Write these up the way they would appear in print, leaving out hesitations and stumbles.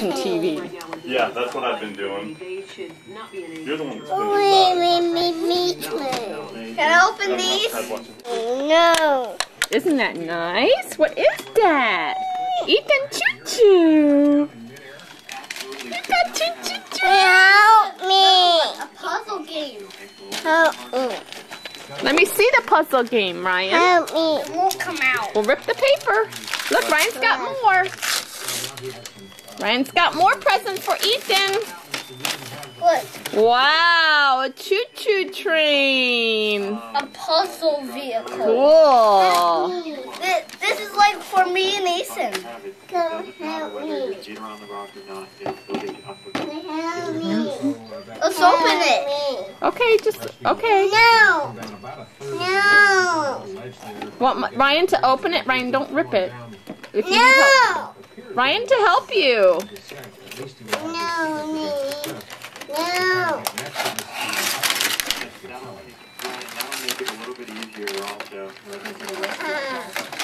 watching TV. Yeah, that's what I've been doing. You're the one that's Can I open these? No. Isn't that nice? What is that? Ethan Choo-Choo. You got Choo-Choo-Choo. Help me. A puzzle game. Help me. Let me see the puzzle game, Ryan. Help me. It won't come out. We'll rip the paper. Look, Ryan's got more. Ryan's got more presents for Ethan. What? Wow, a choo-choo train. A puzzle vehicle. Cool. This is like for me and Ethan. Come help me. Help me. Let's open it. Okay, okay. No. No. Want Ryan to open it? Ryan, don't rip it. If you need help. No. Ryan, to help you. No. No.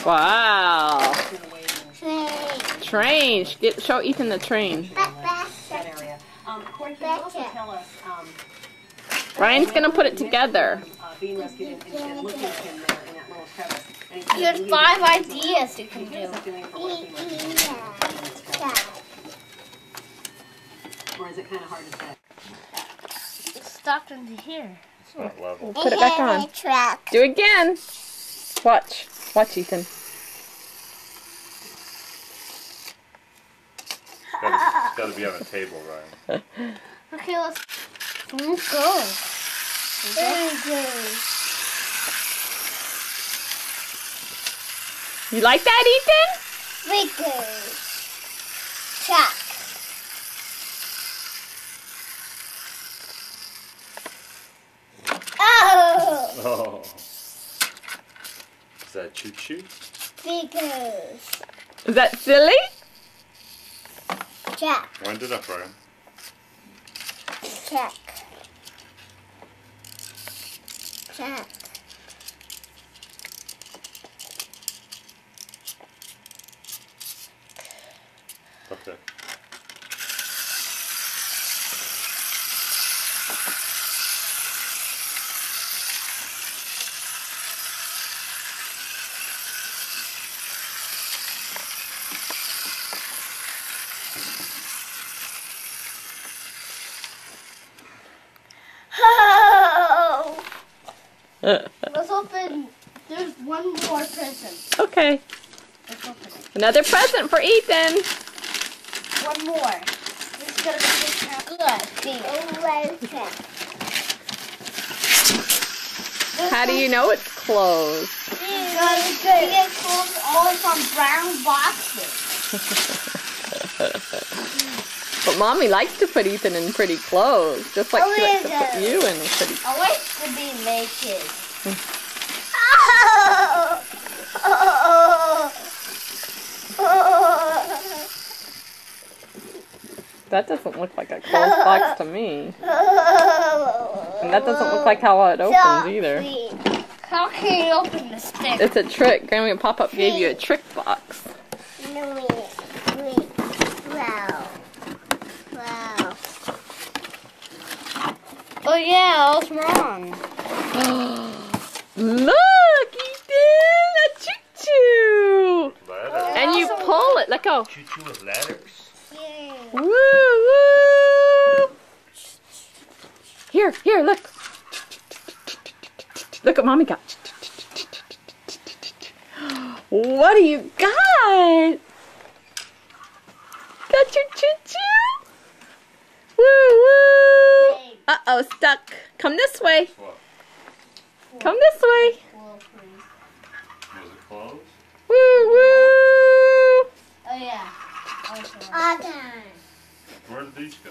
Wow. Train. Train. Show Ethan the train. Ryan's gonna put it together. There's 5 ideas you can do. Or is it kind of hard to say? It's stuck into here. It's not level. Put it back on. Do it again. Watch. Watch, Ethan. It's got to be on a table, Ryan. Okay, let's go. There it goes. You like that, Ethan? Fingers. Check. Oh. Oh. Is that choo-choo? Fingers. Is that silly? Check. Wind it up, Ryan. Check. Check. Okay. Oh. Let's open. There's one more present. Okay. Let's open it. Another present for Ethan. One more. This is gonna be good. How do you know it's closed? Because we get clothes all from brown boxes. But Mommy likes to put Ethan in pretty clothes, just like she likes to put you in pretty clothes. I like to be naked. That doesn't look like a closed box to me. And that doesn't look like how it opens either. How can you open this thing? It's a trick. Grammy Pop-Up gave you a trick box. Wow. Wow. Oh yeah, I was wrong. Look, Ethan! A choo-choo! And you pull it. Let go. Choo-choo with ladders. Woo, woo! Here, look. Look what Mommy got. What do you got? Got your choo-choo? Woo, woo! Uh-oh, stuck. Come this way. Come this way. Was it closed? Woo, woo! Oh yeah. All done. Where did these go?